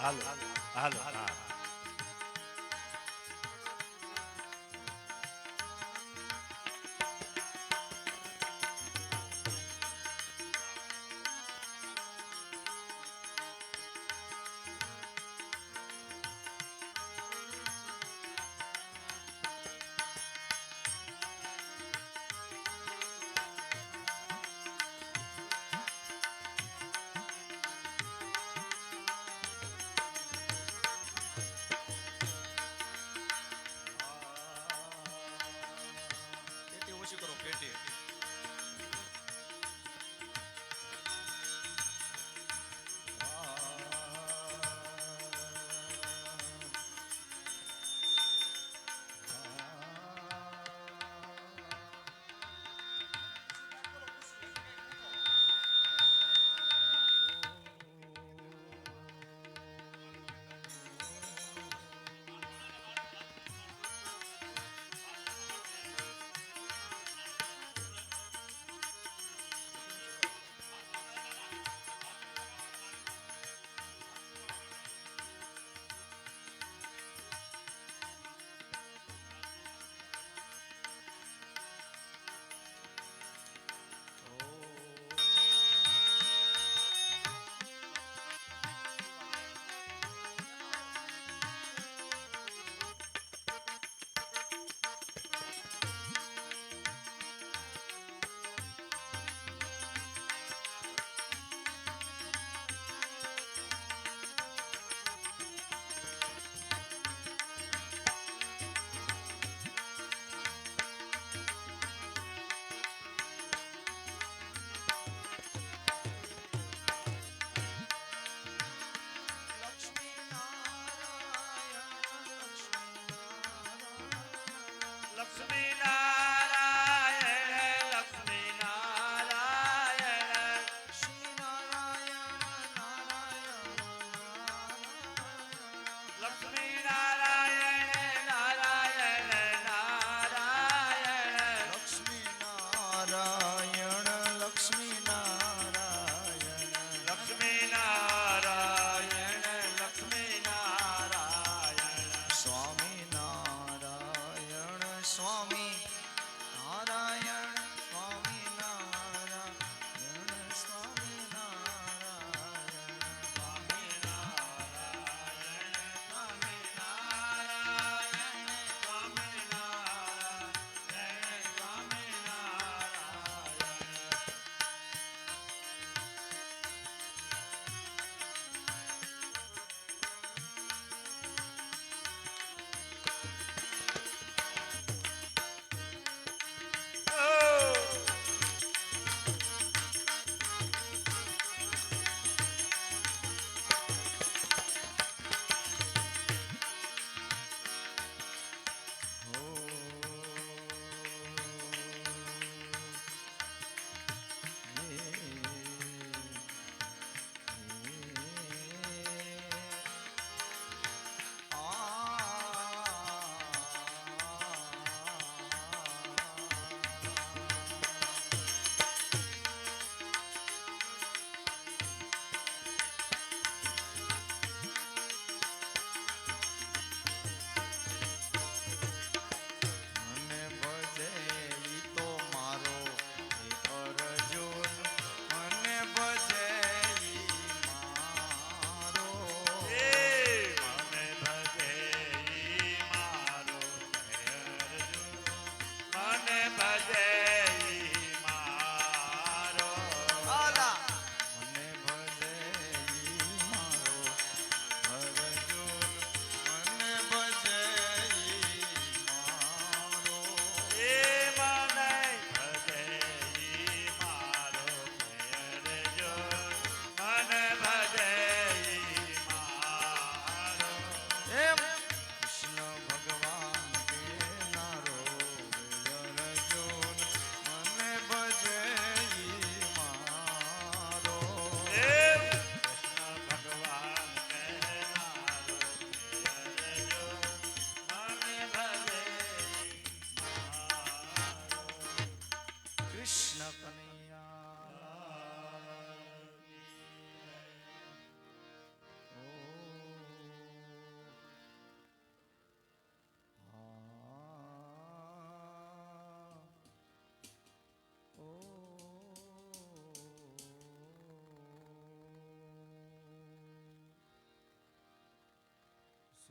હાલો હાલો હા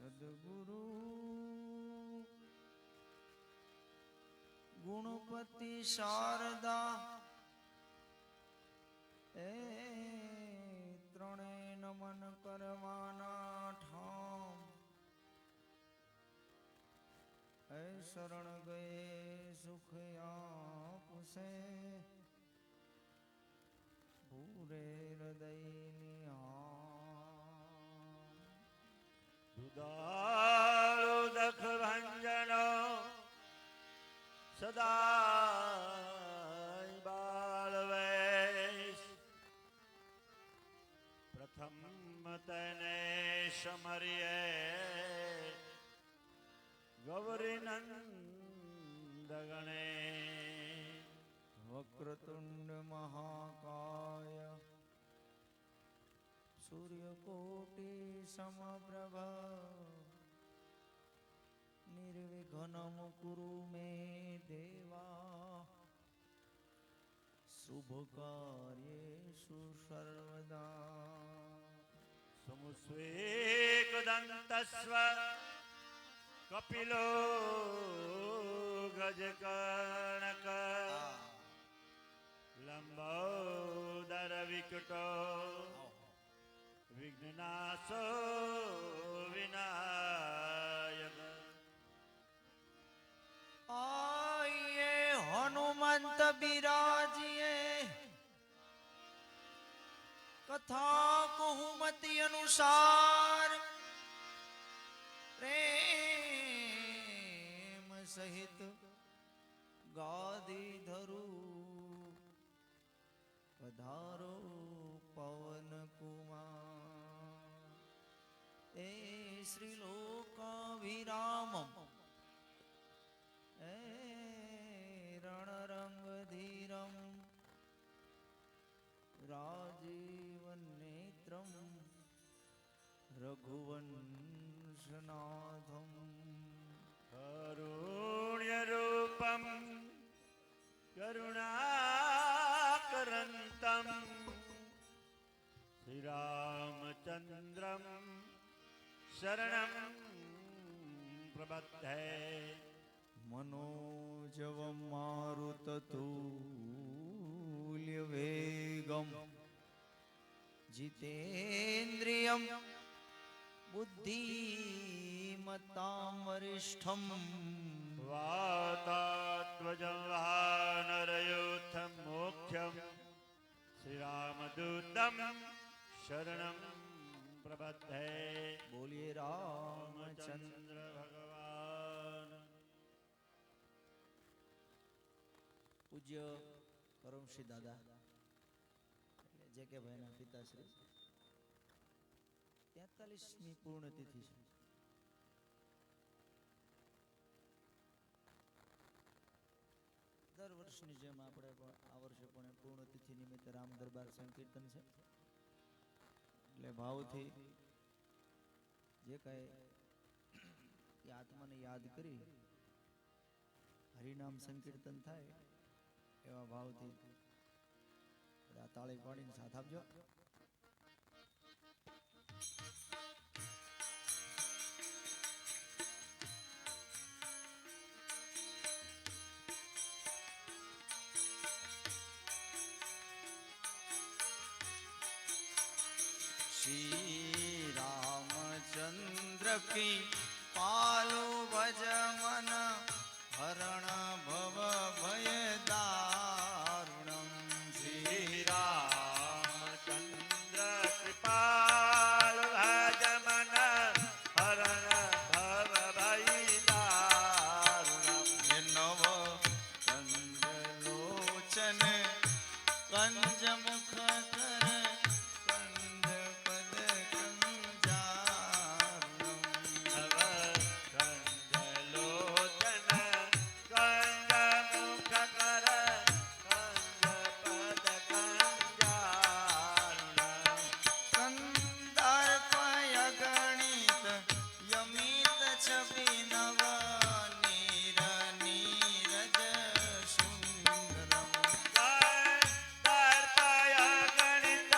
સદગુરુ ગુણપતિ શારદા એ ત્રણે નમન કરવાના ઠામ એ શરણ ગયે સુખ આપશે ભૂરે હૃદયની દુદાળો દખ ભંજનો સદા બાળવેશ પ્રથમ તેને સમરીએ ગૌરી નંદ ગણે વક્રતુંડ મહાકાય સૂર્યકોટી સમપ્રભા નિર્વિઘ્નમ કુરુ મે દેવા શુભ કાર્યેષુ સર્વદા સમુસ્વેક દંતસ્વ કપિલો ગજકર્ણક લંબોદર વિકટો વિઘ્નનાશો વિનાયક આયે હનુમંત બિરાજીએ કથા કુમતિ અનુસાર પ્રેમ સહિત ગાદી ધરું પધારો પવન કુમાર એ શ્રીલોકાભિરામ એ રણરંગ ધીરમ રાજીવન નેત્રમ રઘુવંશનાથમ કારુણ્ય રૂપમ કરુણાકરંતમ શ્રી રામચંદ્રમ શરણમ પ્રબધ્ધે મનોજવમ મારુતતુલ્ય વેગમ જીતેન્દ્રિયમ બુદ્ધિમતામ વરિષ્ઠમ વાતાત્વજં વાનરયોથમ મોક્ષમ શ્રી રામદૂતમ શરણમ પ્રબધ્ધે બોલીએ રામચંદ્ર ભગવાન પૂજ્ય કરમશ્રી દાદા જે કે ભાઈના પિતાશ્રી 43મી પૂર્ણતિથિ છે. દર વર્ષની જેમ આપણે પણ આ વર્ષે પણ પૂર્ણતિથિ નિમિત્તે રામ દરબાર સંકીર્તન છે એટલે ભાવથી જે કાંઈ આત્માને યાદ કરી હરિનામ સંકીર્તન થાય એવા ભાવથી બધા તાળી પાડીને સાથ આપજો. श्री रामचंद्र की पालु भज मन हरण भव भय दारुणम श्री रामचंद्र कृपाल भज मन हरण भव भय दारुणम नव चंद्र लोचन कंज मुख कर દર્પય ગણિત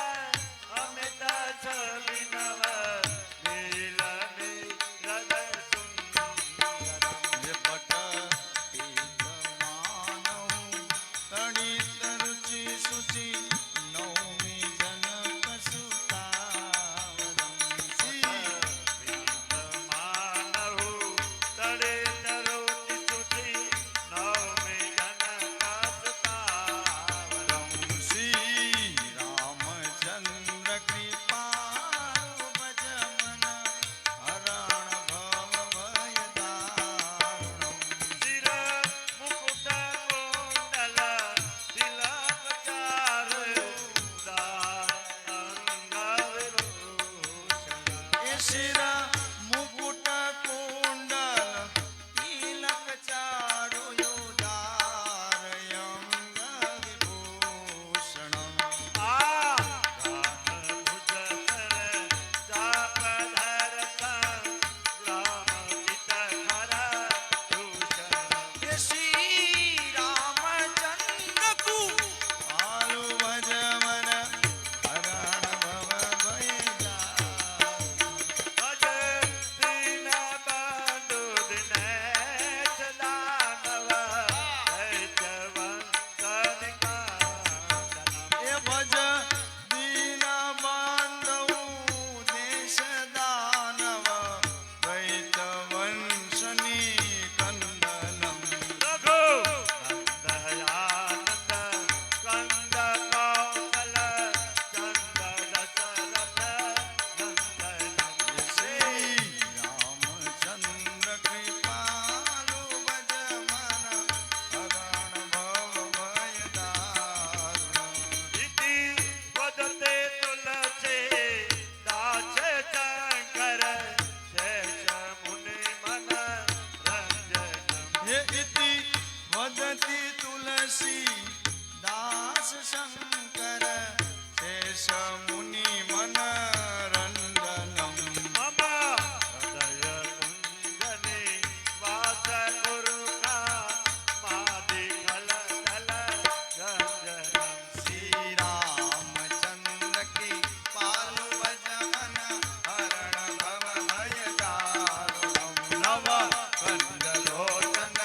મુનિ મન રંજનમ મમ હૃદય કુંજની વાસ કુરુકા માદિ કલ કલ ગંજનમ શ્રી રામચંદ્ર કી પાલુ ભજન હરણ ભવ ભય દારુણમ નવ કંદ લોચન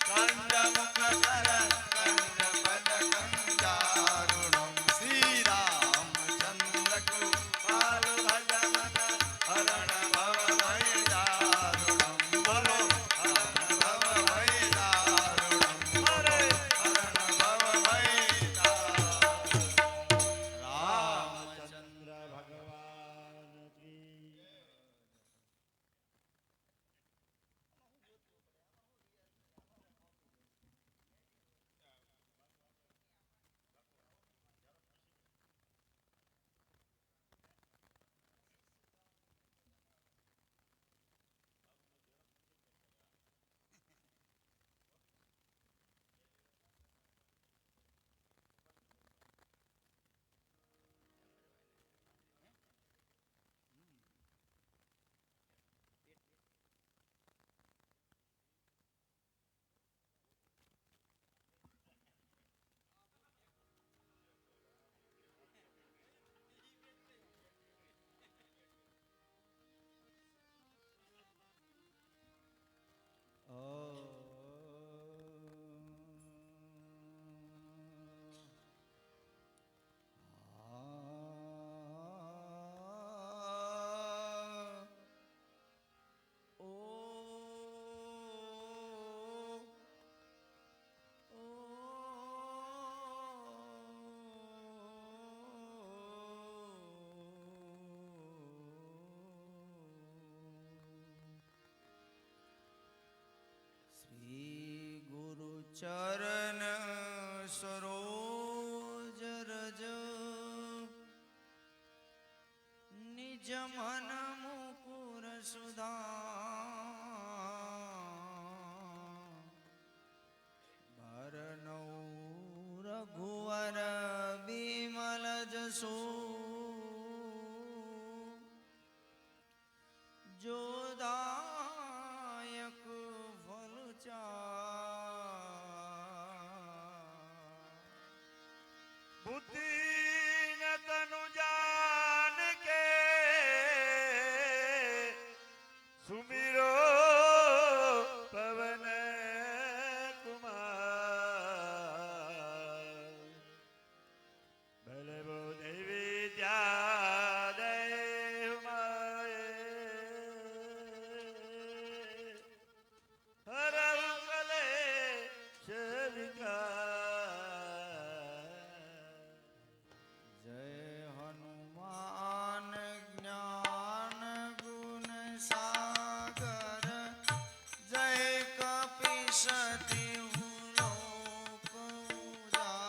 કંદ મુખ કર કંદ પદ કંદારુણમ શ્રી રામચંદ્ર કી પાલુ ભજન હરણ ભવ ભય દારુણમ બોલો હરણ ભવ ભય દારુણમ હરે હરણ ભવ ભય દારુણમ રામચંદ્ર ભગવાન કી શ્રી ગુરુ ચરણ સરોજ રજ નિજ મન મુકુર સુધા ભરનૌ રઘુવર વિમલ જસુ જોદાયક બુદ્ધિ ન તનુ જાન કે સુમિરો પવન કુમાર ભલે બો દેવી ત્યાં દેવ માએ હરવ કલે જય હનુમાન જ્ઞાન ગુણ સાગર જય કપીશતિ લોક ઉજાગર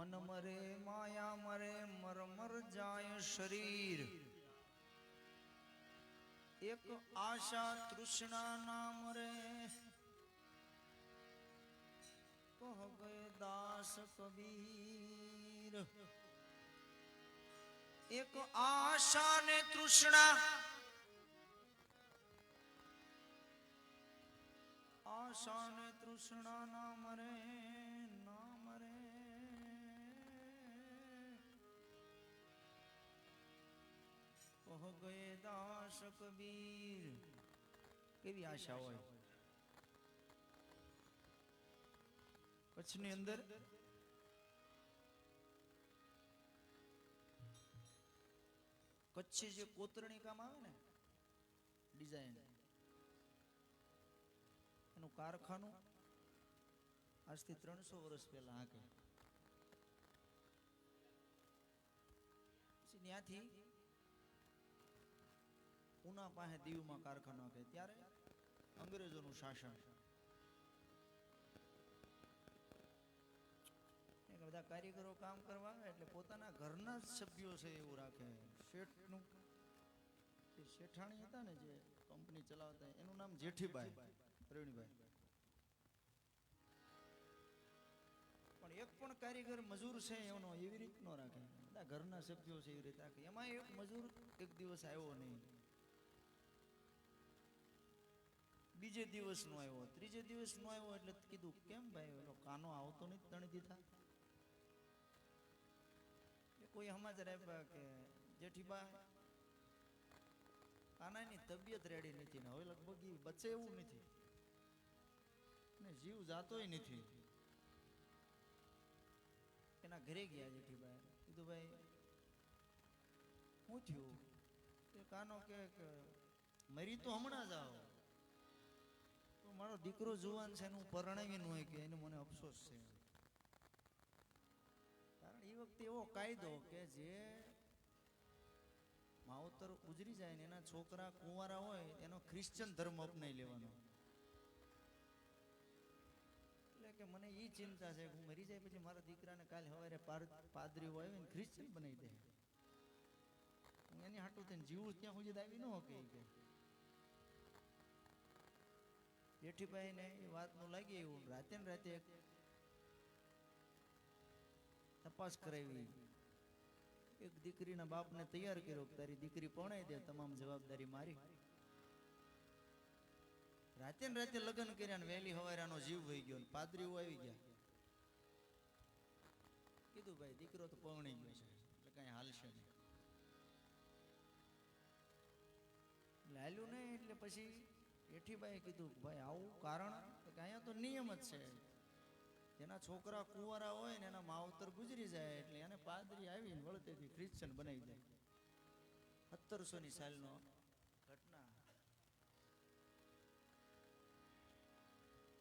મન મરે માયા મરે મરમર જાય શરીર એક આશા તૃષ્ણા ના મરે કહ ગયે દાસ કબીર એક આશા ને તૃષ્ણા આશા ને તૃષ્ણા ના મરે ના મરે કહ ગયે દાસ કબીર કેવી આશા હોય કચ્છની અંદર કચ્છી જે કોતરણી કામ આવે ને ડિઝાઇન એનું કારખાનું આજથી 300 વર્ષ પહેલા આકે પછી ત્યાંથી ઉના પાસે દીવમાં કારખાનું આકે ત્યારે અંગ્રેજોનું શાસન બધા કારીગરો કામ કરવા આવે એટલે પોતાના ઘરના જ સભ્યો છે એવું રાખે શેઠનું જે શેઠાણી હતા ને જે કંપની ચલાવતા એનું નામ જેઠીબાઈ પ્રવીણભાઈ પણ એક પણ કારીગર મજૂર છે એનો એવી રીત ન રાખે બધા ઘરના સભ્યો છે એવી રીતે રાખે એમાં એક મજૂર એક દિવસ આવ્યો નહીં બીજે દિવસ નો આવ્યો ત્રીજે દિવસ નો આવ્યો એટલે કીધું કેમ ભાઈ એનો કાનો આવતો નથી ત્રણ દીધા કોઈ સમાચાર આપ્યા કે જેઠીબા કાનાની તબિયત રેડી નથી ને હવે લગભગ એ બચે એવું નથી ને જીવ જાતોય નથી એના ઘરે ગયા જેઠીબા કીધું ભાઈ શું થયું એ કાનો કે મરી તો હમણાં જ આવો તો મારો દીકરો જુવાન છે એનું પરણાવી ન હોય કે એને મને અફસોસ છે કારણ એ વખતે એવો કાયદો કે જે માવતર ગુજરી જાય ને એના છોકરા કુંવારા હોય એનો ક્રિશ્ચન ધર્મ અપનાવી લેવાનો એટલે કે મને એ ચિંતા છે હું મરી જાય પછી મારા દીકરાને કાલે સવારે પાદરીઓ આવીને ક્રિશ્ચન બનાવી દે હું એની હાટું થઈને જીવું ત્યાં સુધી આવી ન કે જેઠીભાઈ ને એ વાતનું લાગી એવું રાતે ને રાતે તપાસ કરાવી એક દીકરીના બાપને તૈયાર કર્યો તારી દીકરી પરણાઈ દે તમામ જવાબદારી મારી રાતે ને રાતે લગ્ન કર્યા ને વહેલી હવારાનો જીવ વહી ગયો પાદરીઓ આવી ગયા કીધું ભાઈ દીકરો તો પરણી ગયો છે એટલે કઈ હાલશે નહીં એટલે હાલ્યું નહીં એટલે પછી જેઠીબાઈએ કીધું ભાઈ આવું કારણ અહીંયા તો નિયમ જ છે જેના છોકરા કુંવારા હોય ને એના માવતર ગુજરી જાય એટલે એને પાદરી આવીને વળતેથી ક્રિશ્ચન બનાવી દે 1700 સાલનો ઘટના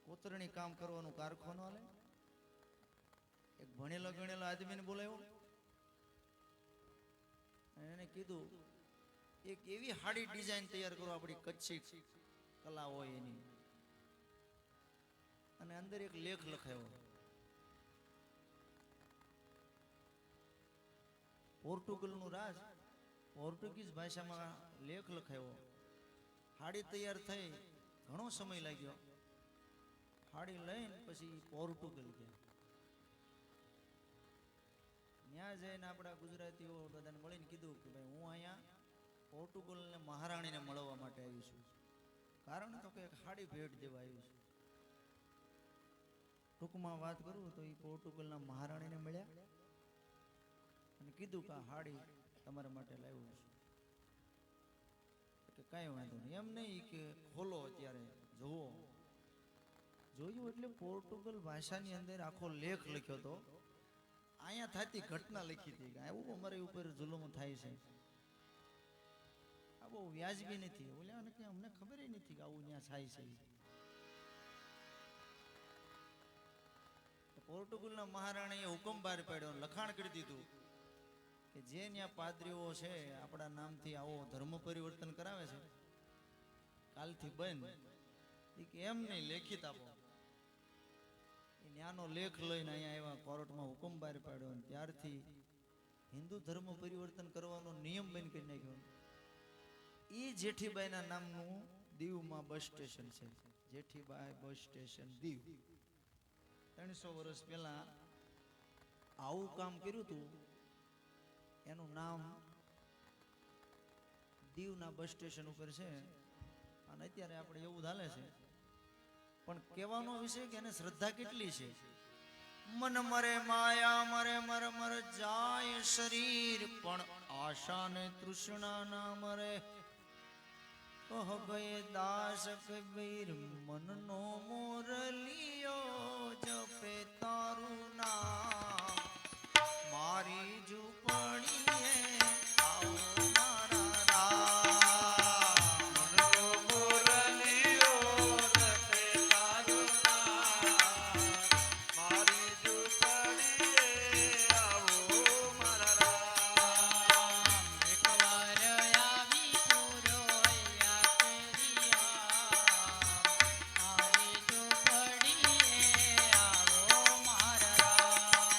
કોતરણી કામ કરવાનું કારખાનું હાલે એક ભણેલા ગણેલા આદમીને બોલાવ્યો એને કીધું એક એવી હાડી ડિઝાઇન તૈયાર કરો આપણી કચ્છી કલા હોય એની અને અંદર એક લેખ લખાયો પોર્ટુગલનું રાજ પોર્ટુગીઝ ભાષામાં લેખ લખાયો હાડી તૈયાર થઈ ઘણો સમય લાગ્યો હાડી લઈને પછી પોર્ટુગલ ગયા ત્યાં જઈને આપણા ગુજરાતીઓ બધાને મળીને કીધું કે ભાઈ હું અહીંયા પોર્ટુગલને મહારાણીને મળવા માટે આવી છું કારણ તો કે હાડી ભેટ દેવા આવ્યું છું ટૂંકમાં વાત કરું તો એ પોર્ટુગલના મહારાણીને મળ્યા અને કીધું કે આ હાડી તમારા માટે લાવ્યું છું કે કાંઈ વાંધો નહીં એમ નહીં કે ખોલો અત્યારે જોવો જોયું એટલે પોર્ટુગલ ભાષાની અંદર આખો લેખ લખ્યો હતો અહીંયા થતી ઘટના લખી હતી કે આવું અમારી ઉપર જુલમ થાય છે આ બહુ વ્યાજબી નથી બોલ્યા કે અમને ખબર નથી કે આવું ત્યાં થાય છે પોર્ટુગલના મહારાણીએ હુકમ બહાર પાડ્યો લખાણ કરી દીધું કે જે ત્યાં પાદરીઓ છે આપણા નામથી આવો ધર્મ પરિવર્તન કરાવે છે કાલથી બંધ એમ નહીં લેખિત આપો એ ન્યાનો લેખ લઈને અહીંયા આવ્યા, કોર્ટમાં હુકમ બહાર પાડ્યો અને ત્યારથી હિન્દુ ધર્મ પરિવર્તન કરવાનો નિયમ બંધ કરી નાખ્યો. એ જેઠીબાઈના નામનું દીવમાં બસ સ્ટેશન છે. જેઠીબાઈ બસ સ્ટેશન દીવ. 300 વર્ષ પહેલા આવું કામ કર્યું હતું. એનું નામ દીવના બસ સ્ટેશન ઉપર છે. અને અત્યારે આપણે એવું ચાલે છે. પણ કહેવાનો વિષય કે એને શ્રદ્ધા કેટલી છે. મન મરે માયા મરે મર મર જાય શરીર, પણ આશા ને તૃષ્ણા ના મરે. કહ ગયે દાસ કબીર મનનો મોરલિયો, જપે તારું નામ મારી ઝૂંપડીએ આવો મારા રામ. મનનો મોરલિયો જપે તારું નામ, મારી ઝૂંપડીએ આવો મારા રામ. એકવાર આવી પૂરો અહીંયા કેરિયા, મારી ઝૂંપડીએ આવો મારા રામ.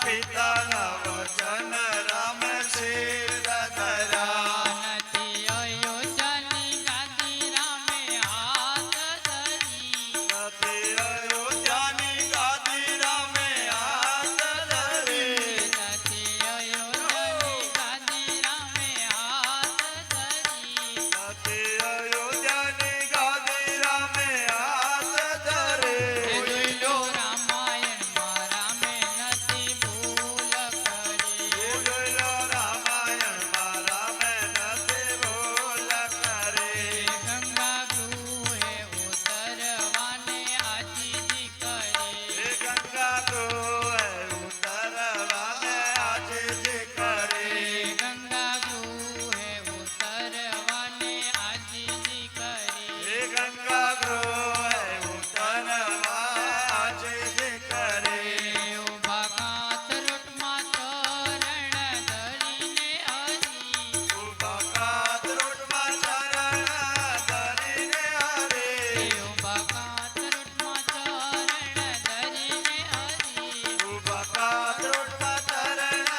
પિતાના વચન રામ શિર ધર્યા નથી અયોધ્યાની ગાદી રામે હાથ ધરી નથી અયોધ્યાની ગાદી રામે હાથ ધરી નથી અયોધ્યાની ગાદી રામે હાથ ધરી નથી અયોધ્યાની ગાદી રામે હાથ ધરે જોઈલો રામાયણમાં રામે નથી ભૂલ કરી જોયેલો રામાયણમાં રામે નથી ભૂલ કરી ગંગા ગૃહે ઉતરવાને આજીજી કરી એ ગંગા ગોએ ઉતરવાને આજીજી કરી ગંગા ગૃહે ઉતરવાને આજીજી કરી એ ગંગા ગોએ ઉતરવા આજીજી કરી ઉભા કાતરોટમાં ચરણ ધરીને હરી ઉભા કાતરોટમાં ચરણ ધરીને હરે ઉભા કાતરોટમાં ચરણ ધરીને હરી ઉભા કાતરોટમાં ચરણ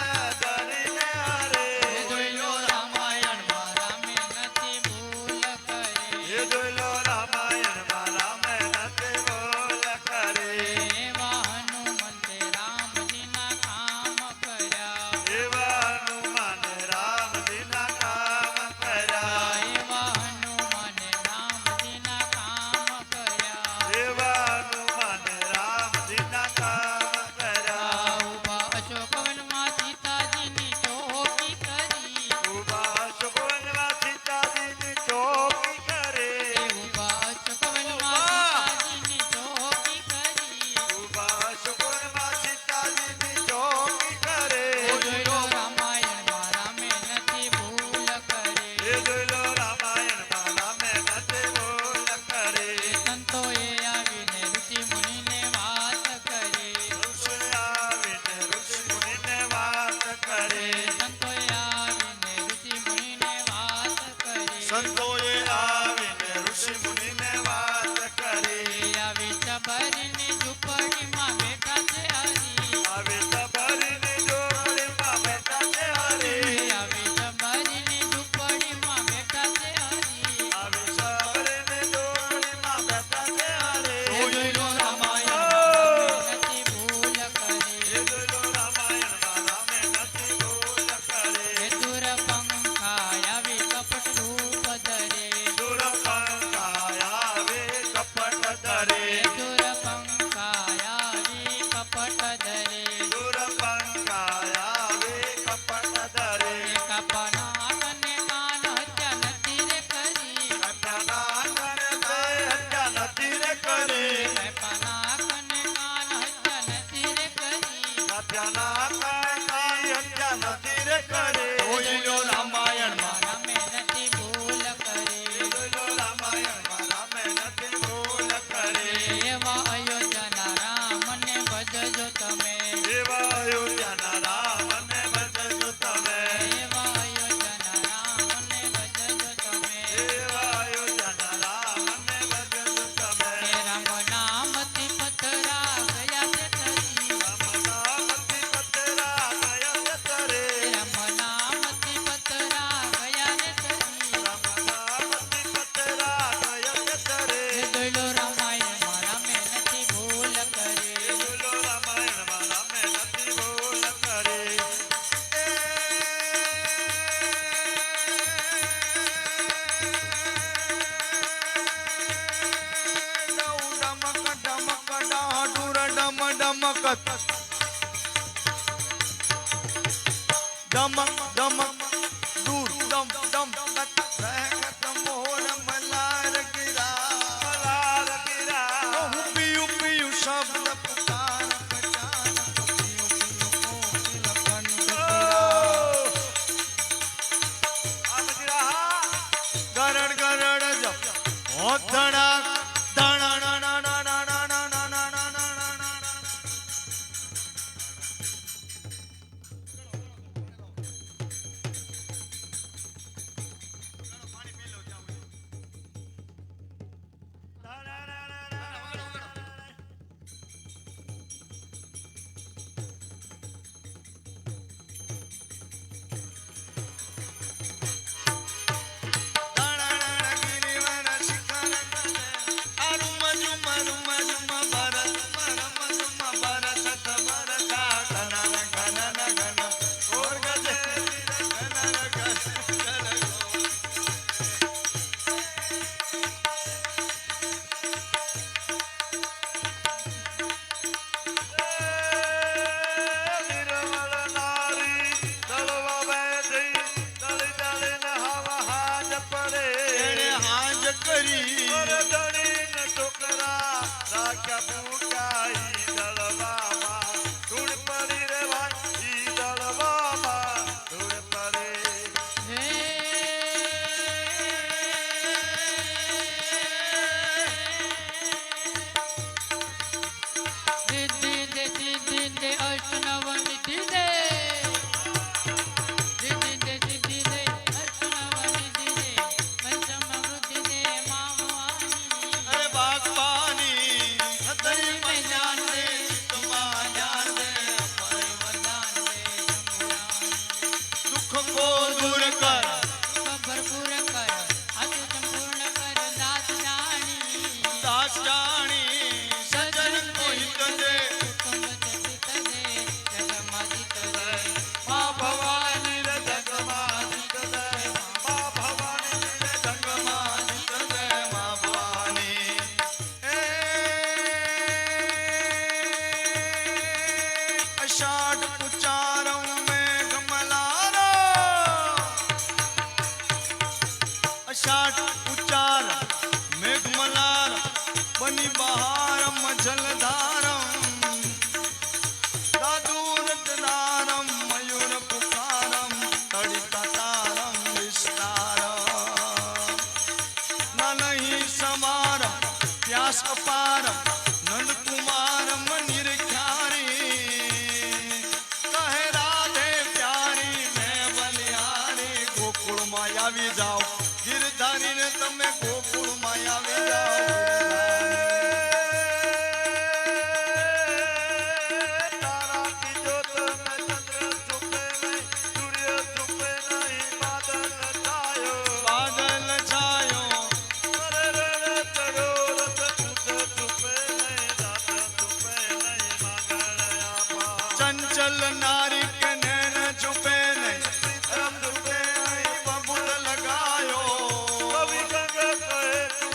ધરીને હરે જોઈલો રામાયણમાં રામે નથી ભૂલ કરી એ જોયેલો રામાયણમાં રામે નથી ભૂલ કરી એવા હનુમંતે રામજીના કામ કર્યા એવા હનુમાને રામજીના કામ કર્યા એવા હનુમાને રામજીના કામ કર્યા એવા હનુમાને રામજીના કામ કર્યા ઉભા અશોકવનમાં સીતાજીની ચોકી કરી ઉભા અશોકવનમાં સીતાજીની ચોકી કરે ઉભા અશોકવનમાં સીતાજીની ચોકી કરી ઉભા અશોકવનમાં સીતાજીની ચોકી કરે જોઈલો રામાયણમાં રામે નથી ભૂલ કરી એ જોયેલો રામાયણમાં રામે નથી ભૂલ કરી સંતોએ આવીને ઋષિ મુનિને વાત કરી ઋષિ આવીને ઋષિ મુનિને વાત કરી સંતોએ આવીને ઋષિ મુનિને વાત કરી સંતોએ આવીને ઋષિ મુનિને વાત કરી આવી ચબરની ઝૂંપડીમાં બેઠા છે હરી આવી સબરીની જોડીમાં બેઠા છે હરી આવી ચબરની ઝૂંપડીમાં બેઠા છે હરી આવી સબરીની જોડીમાં બેઠા છે હરી જોઈલો રામાયણ નથી ભૂલ કરી એ જોયેલો રામાયણમાં રામે નથી ભૂલ કરી દુર પંખા આવી કપટ રૂપ ધરે દુર પંખાય આવે કપટ ધરે દુર પંખા આવી કપટ ધરે દુર પંખાય આવે કપટ ધરે કપના કને કાન હત્યા નથી રે કરી કન્યાના કરતે હત્યા નથી રે કરી કપના કને કાન હત્યા નથી રે કરી કન્યાના કરતે હત્યા નથી રે કરી જોઈલો રામાયણમાં રામે નથી ભૂલ કરી જોયેલો રામાયણમાં રામે નથી ભૂલ કરી એવા અયોધ્યાના રામને ભજજો તમે એવા અયોધ્યાના રામને ભજજો તમે એવા અયોધ્યાના રામને ભજજો તમે એવા અયોધ્યાના રામને ભજજો તમે રામ નામથી પથરા ગયા છે તરી રામનામથી પતરા ગયા છે તરે રામ નામથી પથરા ગયા છે તરી રામનામથી પતરા ગયા છે તરે જોઈલો રામાયણમાં રામે નથી ભૂલ કરી જોયેલો રામાયણમાં રામે નથી ભૂલ કરી ડમક ડમક દૂર ડમ ડમ કત મોર મલાર ગિરા મલાર ગિરા ઉપિયું પિયું શબ્દ પુકાર પચાન ઉપિયું પિયું કોકિલ કંઠ ગરડ ગરડ જપ હોથણા દાણા ના ના ના ના ના ના ના ના ના ના ના કરી અરે ધણીને છોકરા રાખ્યા ભૂખ્યા ઈ દળવામાં ધૂળ પડી રે ભાઈ ઈ દળવામાં ધૂળ પડી હે દીદી અષ્ટનવ નિધિ દે દીદી અષ્ટનવ નિધિ દે પંચમ વૃદ્ધિ દે મા ભવાની અરે બાગબાની હૃદય में जान दे तुम्हारा जान दे पर वरदान दे शंभुरानी દુઃખ કો દૂર કર भरपूर कर अति संपूर्ण कर दास जानी દાસ જાણી સજન કો હિત દે तुम चकित दे जगमदित दे મા ભવાની રે જગમાં જીત દે મા ભવાની રે જગમાં જગમાં જીત દે મા ભવાની એ અષાઢ ઉચ્ચારમ મેઘ મલારો અષાઢ ઉચ્ચાર મેઘ મલાર બની બહારમ જલધારમ દાદુરતદારમ મયુર પુકારમ તડિતાતારમ વિસ્તારમ નનહી સમારમ પ્યાસ અપારમ નંદ કુમારમ નિરખ્યારી કહે રાધે પ્યારી મેં બલિહારી ગોકુળમાં આવી જાઓ ગિરધારીને તમે ગોકુળમાં આવી જાઓ તારા કી જ્યોત મેં ચંદ્ર છુપે નહીં સૂર્ય છુપે નહીં બાદલ છાયો બાદલ છાયો અરે રણ ચડ્યો રથ છૂટ છુપે નહીં રાત છુપે નહીં માંગણ આપા ચંચલ નારી કે નૈન છુપે નહીં રમ છુપે નહીં બબુલ લગાયો કવિ ગંગ કહે તું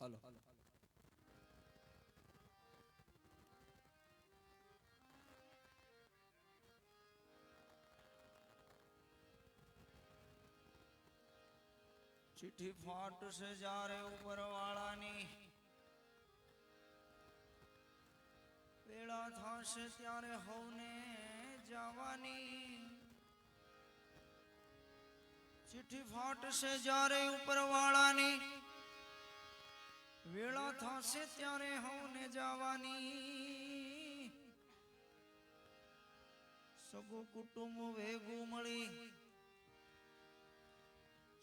હાલો ચિઠ્ઠી ફાટશે જ્યારે ઉપર વાળાની, વેળા થશે ત્યારે હવને જવાની. ચિઠ્ઠી ફાટશે જ્યારે ઉપર વાળાની, વેળા થશે ત્યારે હવને જવાની. સગું કુટુંબ ભેગું મળી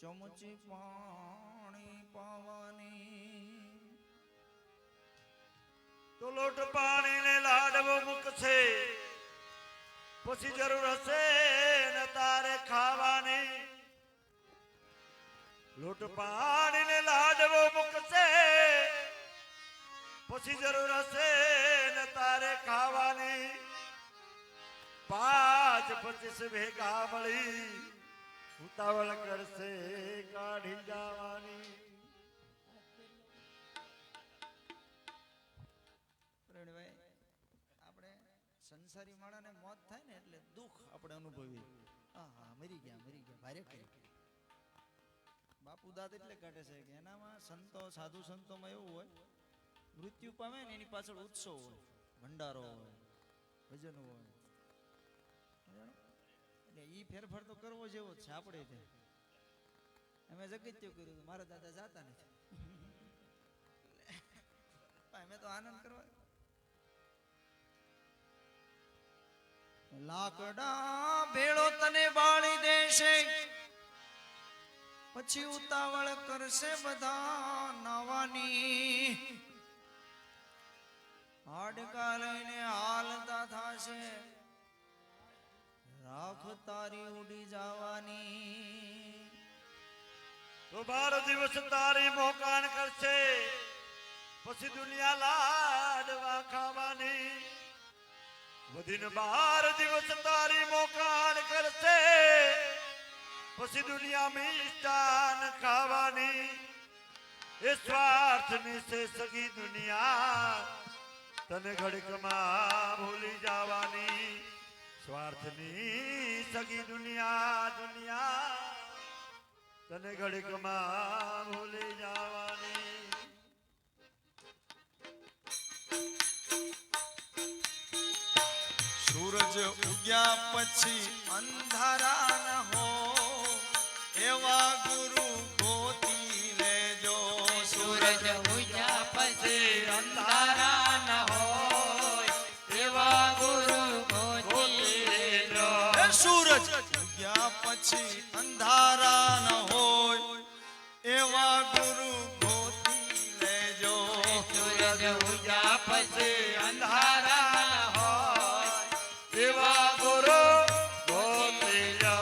ચમચી પાણી પાવાની. તો લોટ પાણી ને લાડવો મૂકશે, પછી જરૂર હશે ને તારે ખાવાની. લોટ પાણી ને લાડવો મૂકશે, પછી જરૂર હશે ને તારે ખાવાની. 5-25 ભેગા મળી ઉતાવળ કરશે કાઢી જવાની. પ્રવીણભાઈ, આપણે સંસારી માણસને મોત થાય ને એટલે દુઃખ આપણે અનુભવીએ. હા, મરી ગયા ભારે કરી. બાપુ દાદ એટલે કાઢે છે કે એનામાં સંતો સાધુ સંતોમાં એવું હોય, મૃત્યુ પામે ને એની પાછળ ઉત્સવ હોય, ભંડારો હોય, ભજન હોય. એટલે ઈ ફેરફાર તો કરવો જેવો જ છે આપણે તે. અમે જગત્યું કર્યું, મારા દાદા જાતા નથી, અમે તો આનંદ કરવા. લાકડા ભેળો તને બાળી દેશે, પછી ઉતાવળ કરશે બધા નાવાની. હાડકા લઈને હાલતા થાશે, રાખ તારી ઉડી જવાની. તો 12 દિવસ તારી મોકાણ કરશે, પછી દુનિયા લાડવા ખાવાની. વધીને 12 દિવસ તારી મોકાણ કરશે, પછી દુનિયા મિષ્ટાન ખાવાની. એ સ્વાર્થની છે સગી દુનિયા, તને ઘડીકમાં ભૂલી જવાની. સ્વાર્થની સગી દુનિયા તને ઘડીકમાં ભૂલી જવાની. સૂરજ ઉગ્યા પછી અંધારા ન હો, એવા ગુરુ ગોતી લેજો. સૂરજ ઉગ્યા પછી અંધારા ન હોય, એવા ગુરુ ગોતી લેજો. સૂરજ ઉગ્યા પછી અંધારા ન હોય, એવા ગુરુ ગોતી લેજો. સૂરજ ઉગ્યા પછી અંધારા ન હોય, એવા ગુરુ ગોતી લો.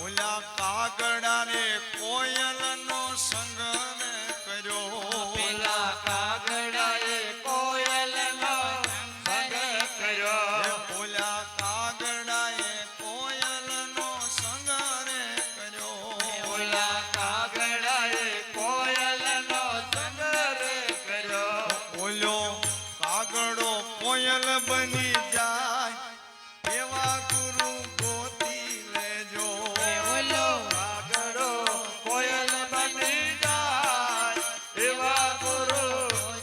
ઓલા કાગડાને કોયલનો સંગ ને કર્યો. પેલા કાગડાએ કોયલનો સંગ કર્યો. ઓલા કાગડાએ કોયલનો સંગ ને કર્યો. ઓલા કાગડાએ કોયલનો સંગ કર્યો. ઓલો કાગડો કોયલ બની જાય, એવા ગુરુ ગોતી લેજો. ઓલો કાગડો કોયલ બની જાય, એવા ગુરુ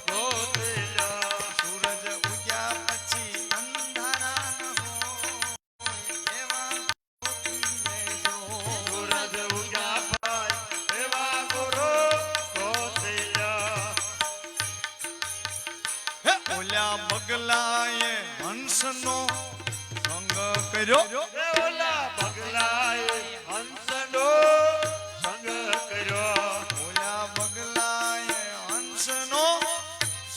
ગોતી લો. સૂરજ ઉગ્યા પછી અંધારા ન હોય, એવા ગોતી લેજો. સૂરજ ઉગ્યા ભાઈ, એવા ગુરુ ગોતી લો. હે ઓલા બગલાએ હંસનો સંગ કર્યો. એ ઓલા પગલાએ હંસનો સંગ કર્યો. ઓલા બગલાએ હંસનો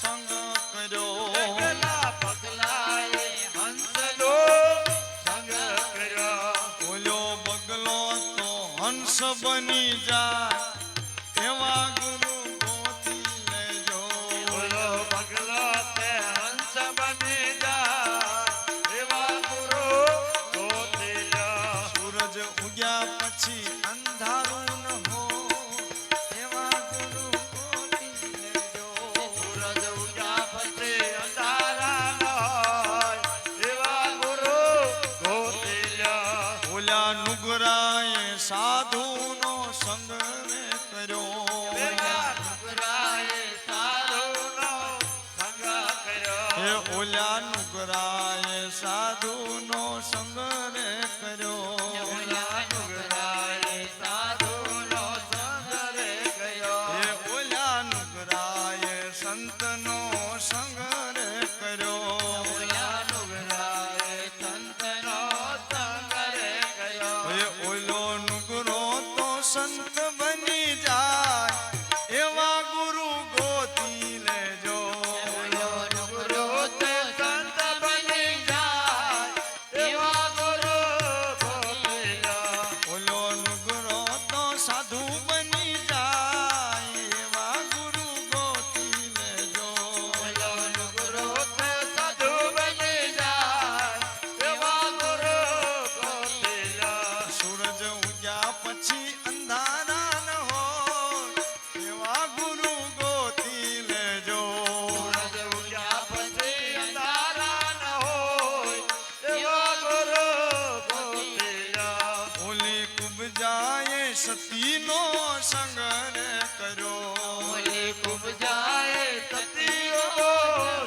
સંગ કર્યો. પેલા પગલાએ હંસનો સંગ કર્યો. ઓલો બગલો તો હંસ બની જાય, એવા ગુરુ ગોતી લેજો. ઓલો પગલો તે હંસ બની જાય, એવા ગુરુ કર્યો પેલા નુકરાએ સાધુનો સંગ કર્યો હે ઓલા નુકરાએ સાધુનો સંગ રે કર્યો ઓલા નુકરાએ સાધુનો સંગ રે કર્યો હે ઓલા નુકરાએ સંતનો સંગ રે કર્યો ઓલા નુકરાએ સંતનો સંગ રે કર્યો હે ઓલો નુકરો તો સંત બની જાય એવા ગુરુ ગોતી લેજો ઓલો નુકરો તે સંત બની જાય એવા ગુરુ ગોપીલા ઓલો નુકરો તો સાધુ બની જાય એવા ગુરુ ગોતી લેજો ઓલો નુકરો તે સાધુ બની જાય એવા ગુરુ ગોપીલા સૂરજ ઉગ્યા પછી અંધારા ન હોય એવા ગુરુ ગોતી લેજો સૂરજ ઉગ્યા પછી અંધારા ન હોય એવા ગુરુ ગોપીલા ઓલી કુબજાએ સતીનો સંગ રે કર્યો ઓલી ખૂબ જાય સતીઓ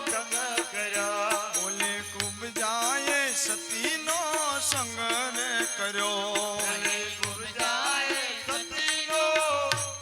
સંગ કર્યા ઓલી કુબજાએ સતીનો સંગ રે કર્યો ઓલી ખૂબ જાય સતીનો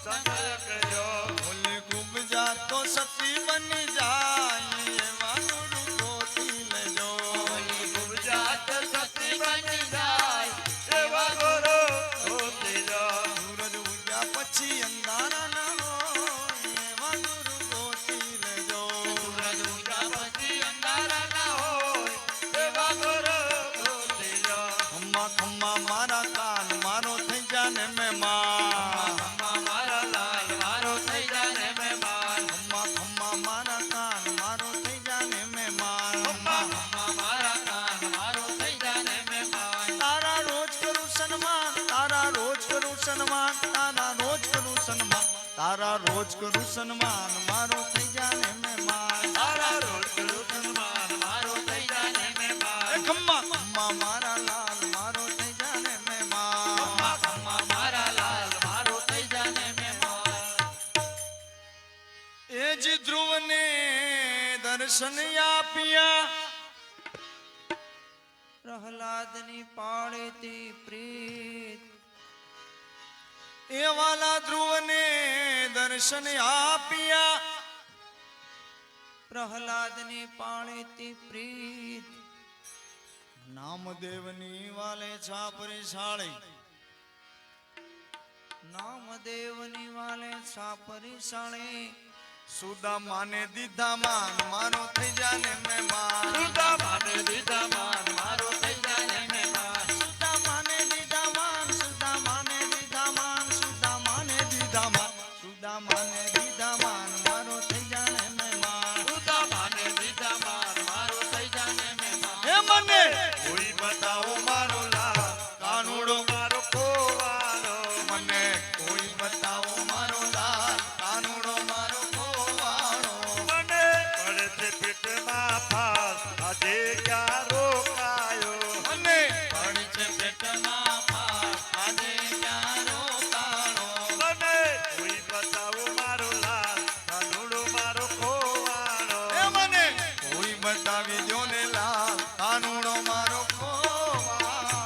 સંગ કર્યો ઓલી કુબજા તો સતી બની જાય એવા ગુરુ ગોતી લેજો ઓલી ખૂબ જાત સતી બની જાય એવા ગુરુ ગોપીલા સૂરજ ઉગ્યા પછી અંધારા ન હોય એવા ગુરુ ગોતી લેજો સૂરજ ઉગ્યા પછી અંધારા ના હોય એવા ગુરુ ગોપીલા ખમ્મા ખમ્મા મારા કાન મારો થઈ જાને મહેમાન અમ્મા મારા લાલ મારો થઈ જાને મહેમાન ખમ્મા ખમ્મા મારા કાન મારો થઈ જાને મહેમાન અમ્મા મારા કાન મારો થઈ જાને મહેમાન તારા રોજ કરું સન્માન તારા રોજ કરું સન્માન તારા રોજ કરું સન્માન તારા રોજ કરું સન્માન મારો થઈ જાને મહેમાન તારા રોજ કરું સન્માન મારો થઈ જાને મહેમાન એ ખમ્મા ખમ્મા મારા લાલ મારો થઈ જાને મહેમાન અમ્મા મારા લાલ મારો થઈ જાને મહેમાન એ જ ધ્રુવને દર્શન આપ્યા પ્રહલાદની પાળેતી પ્રીત એ વાલા ધ્રુવને દર્શન આપ્યા પ્રહલાદની પાળેતી પ્રીત નામદેવની વાલે છાપરી સાળી નામદેવની વાલે છાપરી સાળે સુદામાને દીધા માન મારો થઈ જાને મહેમાન સુદામાને દીધા માન મારો થઈ જાને મહેમાન સુદામાને દીધા માન સુદામાને દીધા માન સુદામાને દીધા માન સુદામાને દીધા માન મારો થઈ જાને મહેમાન સુદામાને દીધા માન મારો થઈ જાને મહેમાન હે મને કોઈ બતાવો મારો લાલ કાનુડો મારો કોવાલો મને કોઈ બતાવો મારો લાલ કાનુડો મારો ખોવાણો મને પડે છે પેટમાં ફાસ આજે ક્યાં રોકાયો મને પડી છે પેટમાં ફાસ આજે ક્યાં રોકાણો મને કોઈ બતાવો મારો લાલ કાનુડો મારો ખોવાણો એ મને કોઈ બતાવી દો ને લાલ કાનુડો મારો ખોવાણો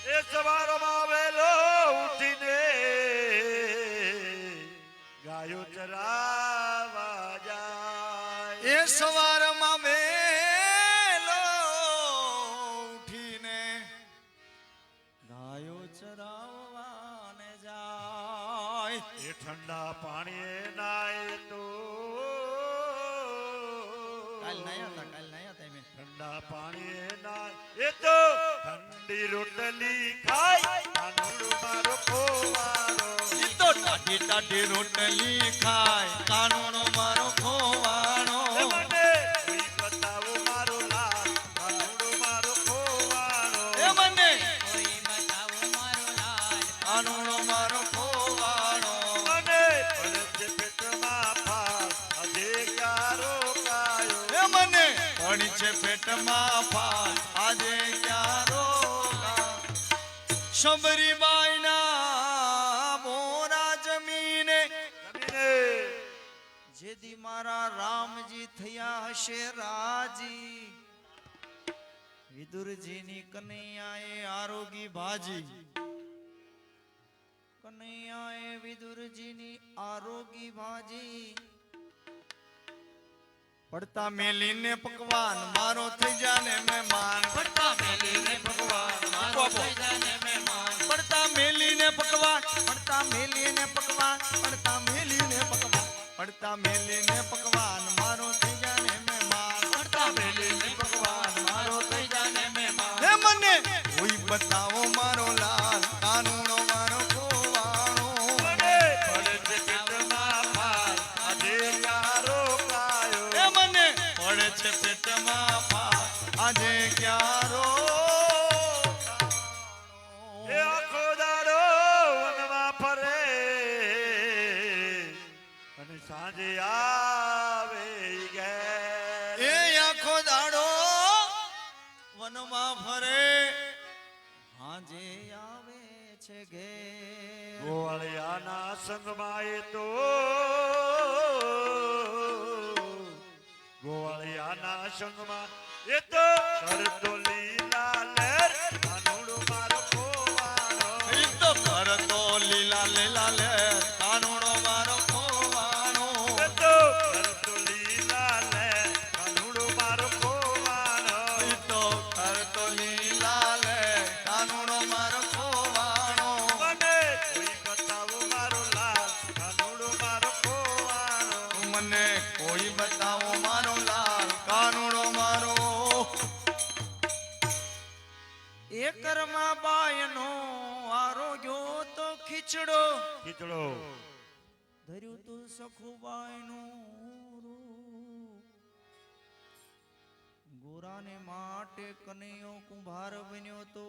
એ સવારમાં વેલો ઉઠીને ગાયો ચરાવા જાય એ સવારમાં વેલો ઉઠીને ગાયો ચરાવવાને જાય એ ઠંડા પાણીએ નાય તો કાલ નાયા હતા મેં ઠંડા પાણીએ નાય એ તો ઠંડી રોટલી ખાય કાનુડો મારો ખોવાલો ઈ તો ટાઢી ટાઢી રોટલી ખાય કાનુડો મારો ખોવાણો એ મને કોઈ બતાવો મારો લાલ કાનુડો મારો ખોવાલો એ મને કોઈ બતાવો મારો લાલ કાનુડો મારો ખોવાણો મને પડે છે પેટમાં ફાસ આજે ક્યાં રોકાયો એ મને પડી છે પેટમાં ફાલ આજે ક્યાં રોગા શબરીબાઈના બોરા જમીને જમીને જેદી મારા રામજી થયા હશે રાજી વિદુરજીની કનૈયાએ આરોગી ભાજી કનૈયાએ વિદુરજીની આરોગી ભાજી પડતા મેલીને પકવાન મારો થઈ જાને મહેમાન પડતા મેલીને ભગવાન મારો થઈ જાને મહેમાન પડતા મેલીને પકવાન પડતા મેલીને પકવાન પડતા મેલીને પકવાન પડતા મેલીને પકવાન મારો થઈ જાને મહેમાન પડતા મેલીને ભગવાન મારો થઈ જાને મહેમાન હે મને કોઈ બતાવો મારો લાલ કાનૂનો મારો કોવાણો મને પડે છે પેટમાં ફાલ આજે યારો કાયો હે મને પડે છે પેટમાં ફાલ આજે ક્યારો એ આખો દાડો વનમાં ફરે અને સાંજે આવે ઈ ઘેર. એ આખો દાડો વનમાં ફરે હાજે આવે છે ઘેર ગોવાળિયાના સંગમાં એ તો ગોવાળિયાના સંગમાં એ તો કરતો લીલા લહેર કાનુડો મારો ખોવાણો. ઈ તો કરતો લીલા લીલા લે કાનુડો મારો ખોવાણો એ તો કરતો લીલા લહેર કાનુડો મારો ખોવાણો. ઈ તો કરતો લીલા લે કાનુડો મારો ખોવાણો મને કોઈ બતાવો મારો લાલ કાનુડો મારો ખોવાણો. મને કોઈ બતાવો મારો લાલ કાનુડો મારો એ કર્મા બાયનો આરોગ્યો તો ખીચડો ખીચડો ધર્યું તું સખુબાઈનું ગોરાને માટે કનૈયો કુંભાર બન્યો તો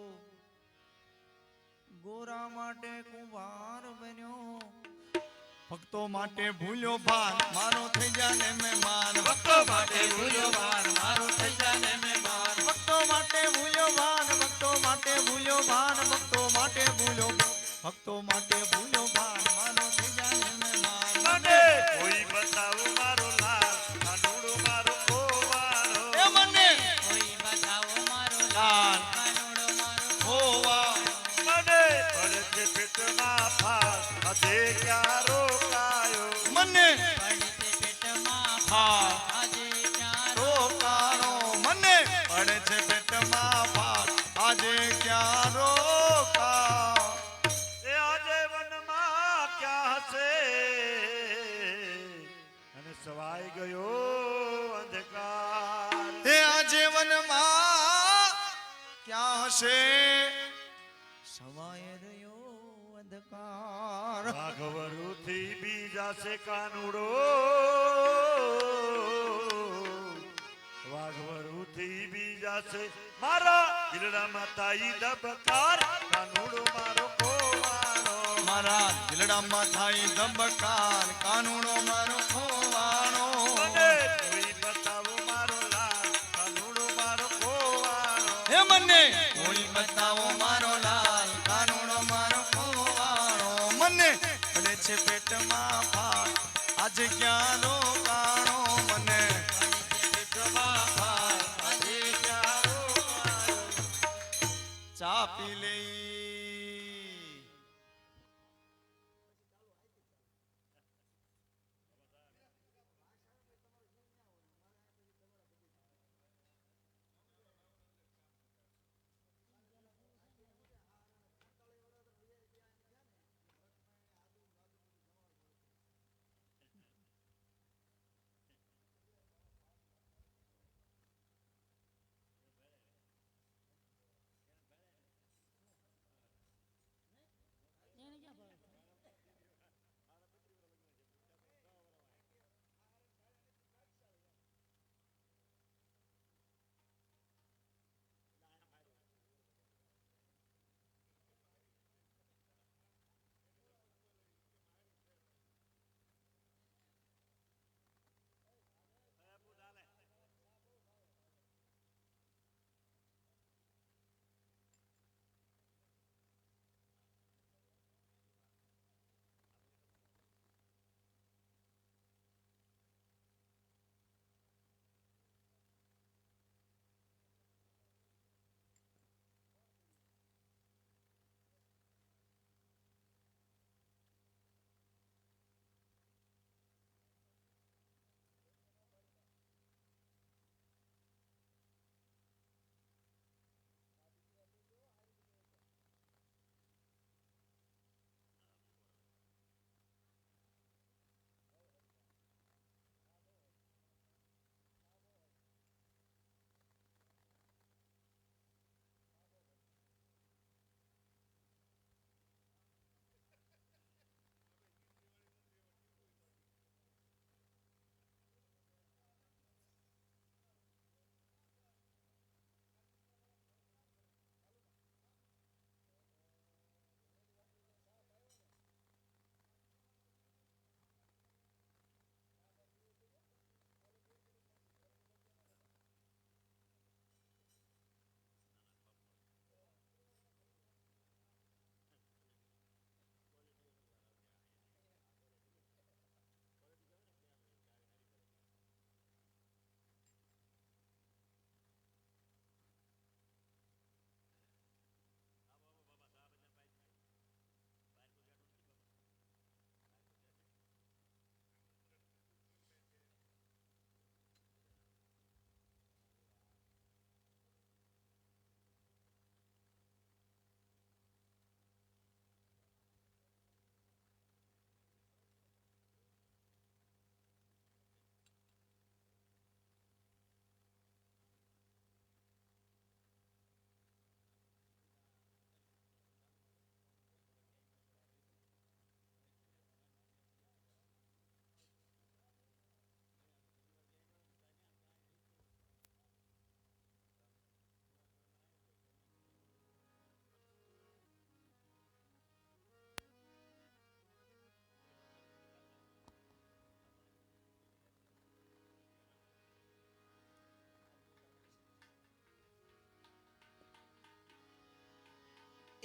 ગોરા માટે કુંભાર બન્યો ભક્તો માટે ભૂલ્યો ભાન મારો થઈ જાને મહેમાન ભક્તો માટે ભૂલ્યો ભાન મારો થઈ જાને મહેમાન ભક્તો માટે ભૂલ્યો ભાન ભક્તો માટે ભૂલ્યો ભાન ભક્તો માટે ભૂલ્યો ભક્તો માટે ભૂલ્યો ભાન મારો થઈ જાને મહેમાન મને કોઈ બતાવો મારો લાલ કાનુડો મારો ખોવાણો. એ મને કોઈ બતાવો મારો લાલ કાનુડો મારો હોવા મને પડે છે પેટમાં ફાલ આજે ક્યાં રોકાયો. મને પડે છે પેટમાં હા આજે ક્યાં રોકાણો મને પડે છે પેટમાં ભાર આજે ક્યાં રોકા એ આજે વનમાં ક્યાં હશે અને સવાઈ ગયો અંધકાર. એ આજે વનમાં ક્યાં હશે સવાય રહ્યો અંધકાર વાઘવરુથી બીજા છે કાનુડો વાઘવરુથી બીજા છે મારા દિલડામાં તાઈ દબકાર કાનુડો મારો ખોવાણો. મારા દિલડામાં થાય ધબકાર કાનુડો મારો ખોવાણો મને કોઈ બતાવો મારો લાલ કાનુડો મારો ખોવાણો. હે મને કોઈ બતાવો મારો લાલ કાનુડો મારો ખોવાણો મને પડે છે પેટમાં ભાર આજે ક્યાં રોકાણો મને પેટમાં ભાર આજે ક્યાં રોકાણો ચા પી લઈ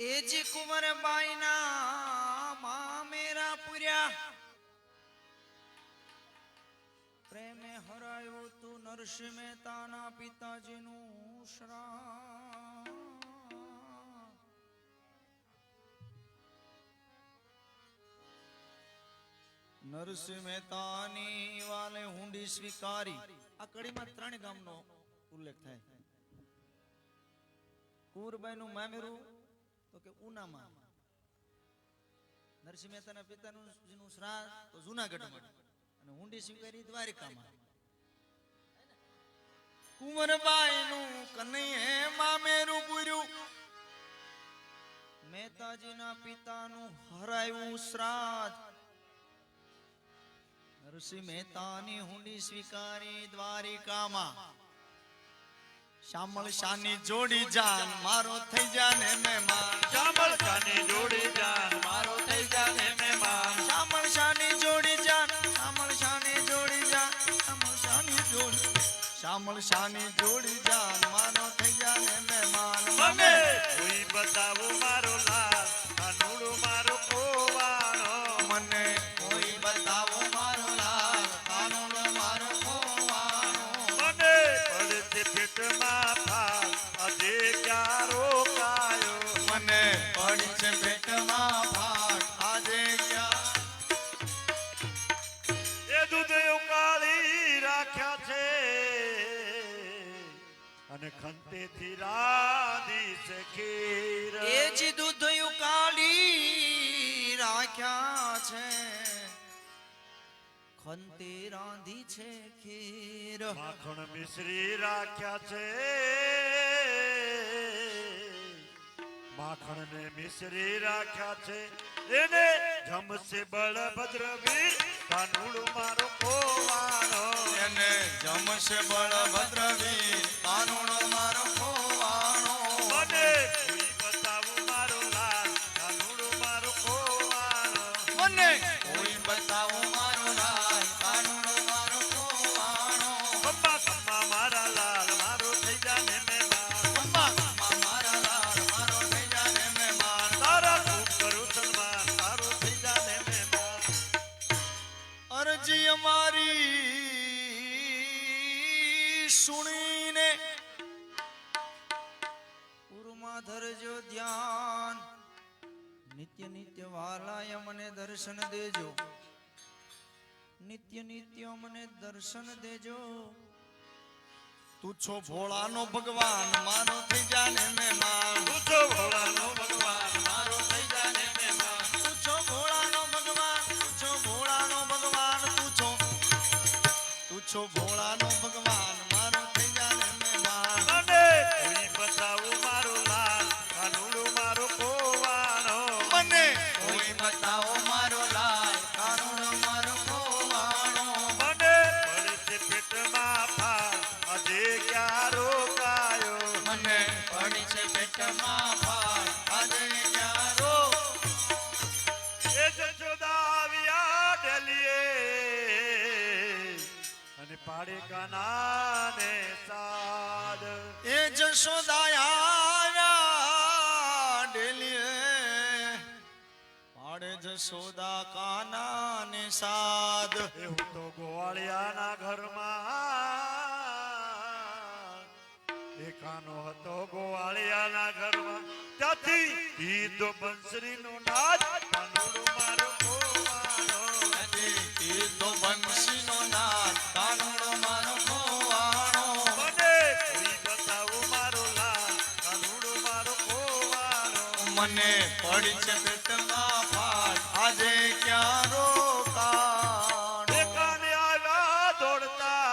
એ જી કુંવરબાઈ ના મા મેરા પુર્યા પ્રેમે હરાયો તું નરસિંહ મહેતાના પિતાજીનું શ્રાદ્ધ નરસિંહ મહેતાની વાલે હુંડી સ્વીકારી. આ કડીમાં 3 ગામનો ઉલ્લેખ થાય. કુંવરબાઈ નું મામેરું તો કે ઉનામાં, નરસિંહ મહેતાના પિતાનું જેનું શ્રાદ્ધ તો જુનાગઢમાં, અને હુંડી સ્વીકારી દ્વારિકામાં. કુંવરબાઈ નું કનૈયે મામેરું પૂર્યું, મહેતાજીના પિતાનું હરાયું શ્રાદ્ધ. નરસિંહ મહેતાની હુંડી સ્વીકારી દ્વારિકામાં. શામળ શાની જોડી જાન મારો થઈ જાને મહેમાન. શ્યામળ શાની જોડી જાન મારો થઈ જાને મહેમાન. શામળ શાની જોડી જાન, શામળ શાની જોડી જાન, શામળ શાની જોડી, શામળ શાની જોડી જાન મારો થઈ જાને મહેમાન. મને કોઈ બતાવો મારો લાલ કાનુડો મારો કોવાણો. મને કોઈ બતાવો મારો લાલ કાનુડો મારો ખોવાણો. મને પડશે પેટમાં ફાલ આજે ક્યાં રોકાયો. મને પડી છે પેટમાં ફાટ આજે ક્યાં. એ દૂધ ઉકાળી રાખ્યા છે અને ખંતેથી રાધી છે ખીર. એ જ દૂધ ઉકાળી રાખ્યા છે, ખંતે રાંધી છે ખીર. માખણ મિશ્રી રાખ્યા છે, માખણ ને મિશ્રી રાખ્યા છે. એને જમશે બળભદ્ર વીર કાનુડો મારો કોવાણો. એને જમશે બળભદ્ર વીર કાનુડો મારો ખોવાણો. મને કોઈ બતાવું મારો લાલ કાનુડો મારો કોવાણો. મને કોઈ બતાવો મારો લાલ કાનુડો મારો ખોવાણો. ખમ્મા ખમ્મા મારા લાલ મારો થઈ જાને મહેમાન. ખમ્મા ખમ્મા મારા લાલ મારો થઈ જાને મહેમાન. તારા ખૂબ કરું સન્માન તારો થઈ જાને મહેમાન. અરજી અમારી સુણીને ઉરમાં ધરજો ધ્યાન. નિત્ય નિત્ય વાલાય મને દર્શન દેજો, નિત્ય નિત્ય મને દર્શન દેજો. તું છો ભોળાનો ભગવાન મારો થઈ જાને મહેમાન. તું છો ભોળાનો ભગવાન મારો થઈ જાને મહેમાન. તું છો ભોળાનો ભગવાન, તું છો ભોળાનો ભગવાન, તું છો ભોળાનો ભગવાન મારો થઈ જાને મહેમાન. મને કોઈ બતાવું મારો લાલ કાનુડો મારો કોવાણો. મને કોઈ બતાવો મારો લાલ કાનુડો મારો ખોવાણો. મને પડશે પેટમાં ફાલ આજે ક્યાં રોકાયો. મને પડી છે પેટમાં ફાલ આજે ક્યાં રો. એ જશોદા આવ્યા ડેલીએ અને પાડે કાનાને સાદ. એ જશોદાયા ડેલીએ પાડે જશોદા કાના ને સાદ. એવું તો ગોવાળિયાના ઘરમાં એકાનો હતો ગોવાળિયાના ઘરમાં. ત્યાંથી ઈદો બંસરીનો નાદ કાનુડો મારો કોવાણો. તો બંસીનો નાદ કાનુડો મારો ખોવાણો. મને કોઈ બતાવો મારો લાલ કાનુડો મારો કોવાણો. મને પડી છે પેટમાં ફાટ આજે ક્યાં રોકાણો. એકાને આવ્યા દોડતા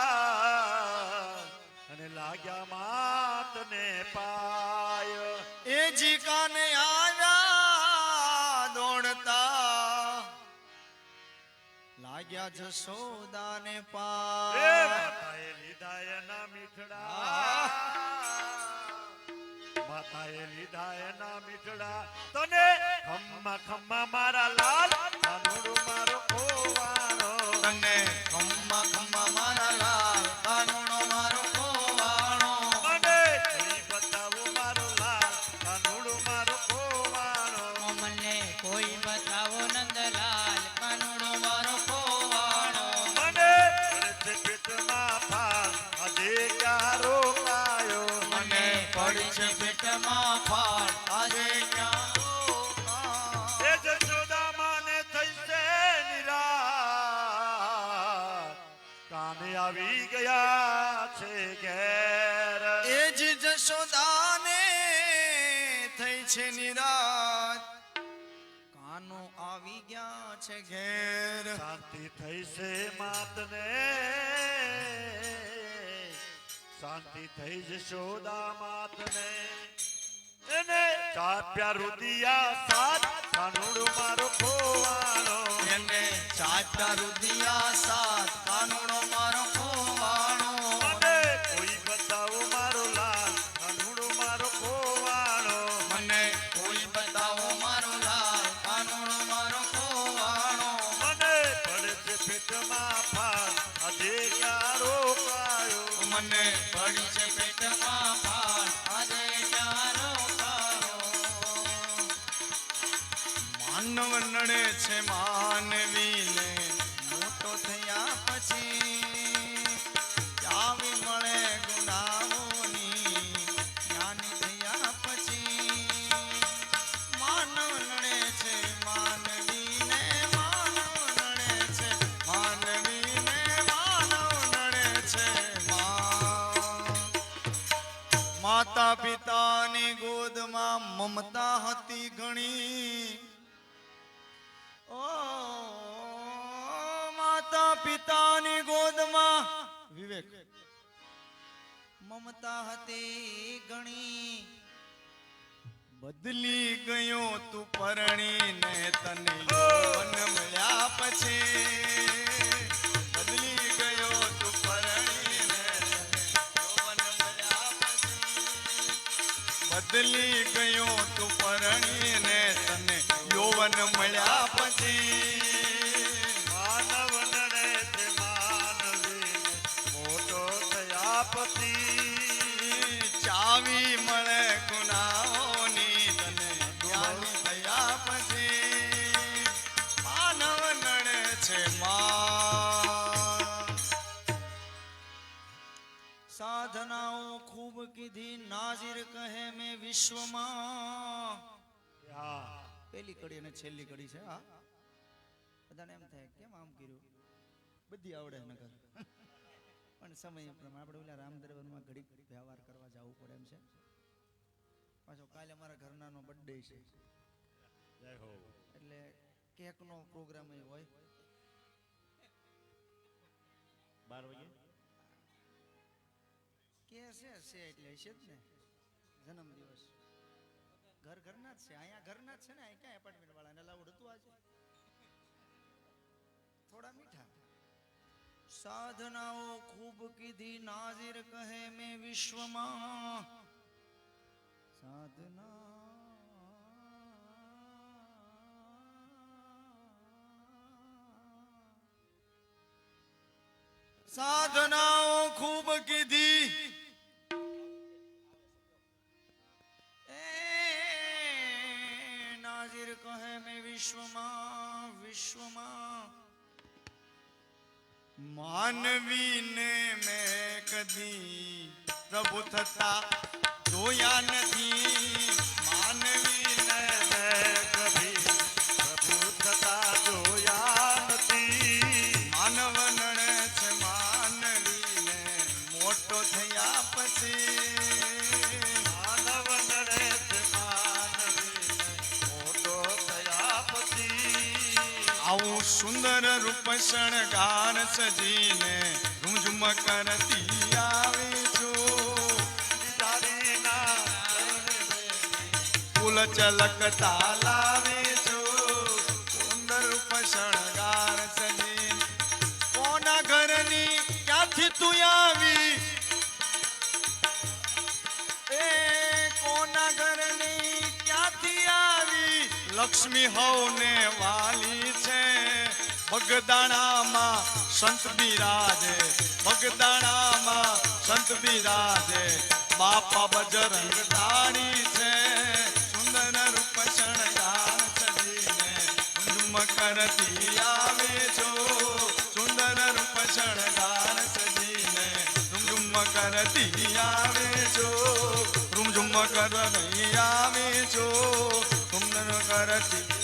અને લાગ્યા માતને પાય. એ જી કાને આવ્યા દોડતા લાગ્યા જશોદાને એ પાય. માતાએ લીધા એના મીઠડા, માતાએ લીધા એના મીઠડા. તને ખમ્મા ખમ્મા મારા લાલ કાનુડો મારો કોવાણો. તને ખમ્મા ખમ્મા મારા લાલ કાનુડો મારો ખોવાણો. મને કોઈ બતાવો મારો લાલ કાનુડો મારો કોવાણો. આવી ગયા છે ઘેર એ જ જશોદાને થઈ છે નિરાશ કાનો આવી ગયા છે ઘેર શાંતિ થઈ છે માતને શાંતિ થઈ જશોદા માતને એને ચાપ્યા રુદિયા સાત કાનુડો મારો ખોવાણો એને ચાચા રુદિયા સાત કાનુડો મારો ખોવાણો મને કોઈ બતાવો મારો લાલ કાનુડો મારો ખોવાણો મને કોઈ બતાવો મારો લાલ કાનુડો મારો ખોવાણો મને પડે છે પેટમાં ફાળ આજે ક્યારો પાયો મને પડી છે પેટમાં ફાળ આજે ચારો ખાયો માનવ નડે છે માનવીને મોટો થયા પછી ચાવી મળે ગુનાહોની જ્ઞાની થયા પછી માનવ નડે છે માનવીને માનવ નડે છે માનવીને માનવ નડે છે માતા પિતાની ગોદમાં મમતા હતી ઘણી ઓ માતા પિતાની ગોદમાં વિવેક મમતા હતી ઘણી બદલી ગયો તું પરણીને તને યૌવન મળ્યા પછી બદલી ગયો તું પરણીને યૌવન મળ્યા પછી બદલી ગયો તું પરણીને તને યૌવન મળ્યા પછી માનવ નડે છે માનવીને મોટો થયા પછી ચાવી મળે ગુનાહોની તને જ્ઞાની થયા પછી માનવ નડે છે સાધનાઓ ખૂબ કીધી નાઝીર કહે મેં વિશ્વમાં પેલી કડી અને છેલ્લી કડી છે હા બધાને એમ થાય કેમ આમ કર્યું બધી આવડે નગર પણ સમય પ્રમાણે આપણે ઓલા રામ દરબારમાં ઘડીક વ્યવહાર કરવા જવું પડે એમ છે પાછો કાલે અમારા ઘરનાનો બર્થડે છે એટલે કેકનો પ્રોગ્રામ હોય 12 વાગે કે છે એટલે છે જ ને જન્મદિવસ ઘરના જ છે અહીંયા ઘરના જ છે ને અહીં ક્યાં એપાર્ટમેન્ટ વાળાને લાવડ હતું આજે થોડા મીઠા સાધનાઓ ખૂબ કીધી નાઝીર કહે મેં વિશ્વમાં સાધના સાધનાઓ ખૂબ કીધી નાઝીર કહે મેં વિશ્વમાં માનવીને મેં કદી પ્રભુ થતા જોયા નથી માનવીને મેં કભી પ્રભુ થતા જોયા નથી માનવ નડે છે માનવીને મોટો થયા પછી માનવ નડે છે માનવીને મોટો થયા પછી આવું સુંદર રૂપ શણગાર સજીને રૂમઝુમ કરતી આવી છું તારીના ફૂલ ચલકતા લાવી છું સુંદર રૂપ શણગાર સજીને કોના ઘરની ક્યાંથી તું આવી એ કોના ઘરની ક્યાંથી આવી લક્ષ્મી હવને વાલી છે બગદાણામાં સંત બિરાજે બગદાણામાં સંત બિરાજે બાપા બજરંગ ધારી છે સુંદર રૂપ શણગાર સજીને ઝુમ કરતી આવે છો સુંદર રૂપ શણગાર સજીને ઝુમ કરતી આવે છો ઝુમ કરતી આવે છો સુંદર કરતી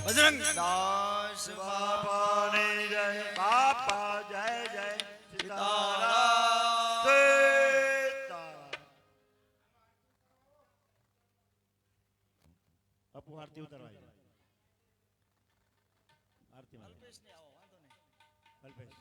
બજરંગ દાસ બાપાની જય બાપા જય આરતી ઉતારવા આવી આરતી માં અલ્પેશને આવો વાંધો નહીં. અલ્પેશ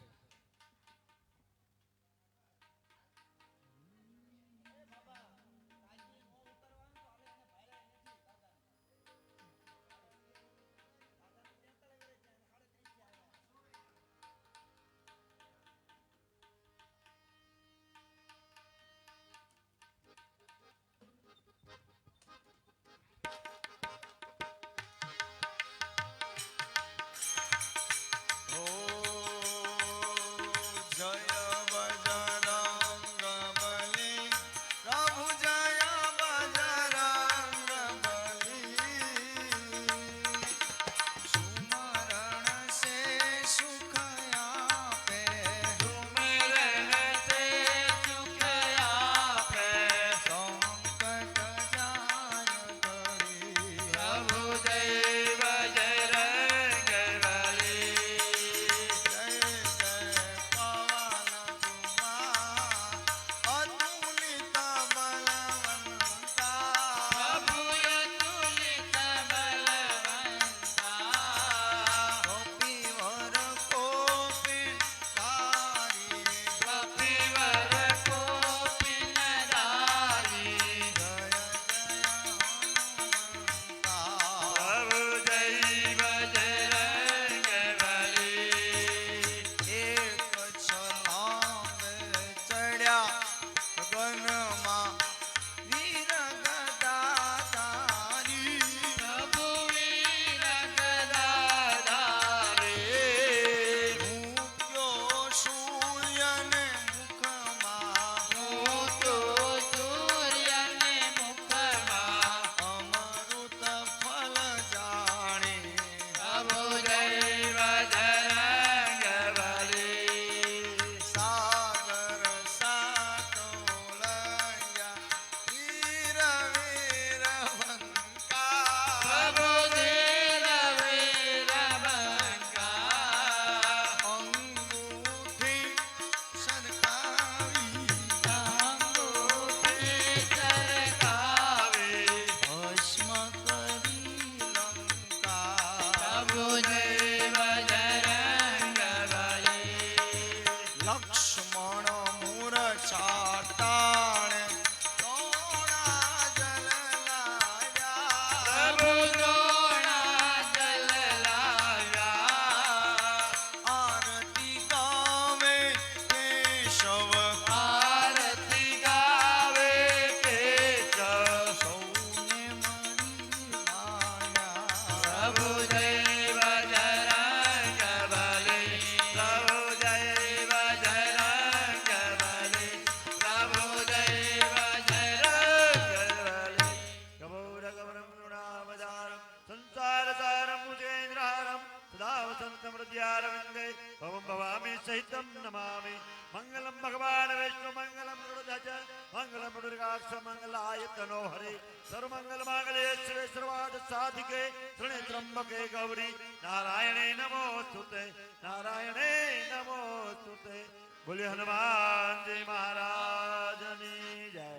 समृद्ध्यारविन्दे भवं भवामि सहितं नमामि मंगलम भगवान विष्णु मंगलम गरुड़ध्वज मंगलम दुर्गाक्ष मंगलाय तनो हरे सर्वमंगल मांगल्ये शिवे सर्वार्थ साधिके शरण्ये त्र्यंबके गौरी नारायणे नमोस्तुते नारायणे नमोस्तुते। बोले हनुमान जी महाराज की जय।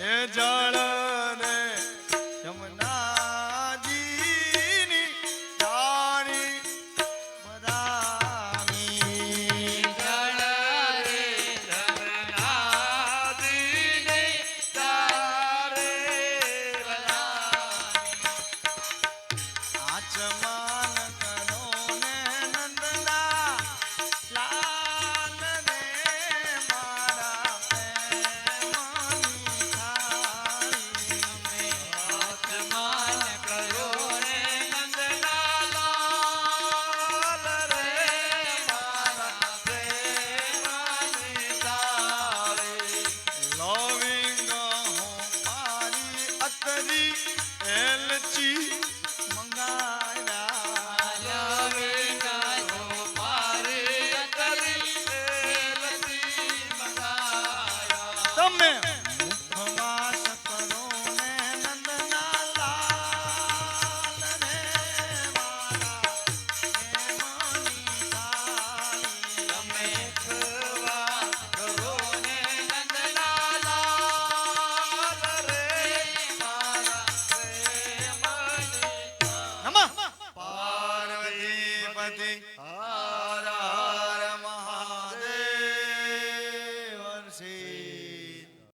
એ જળ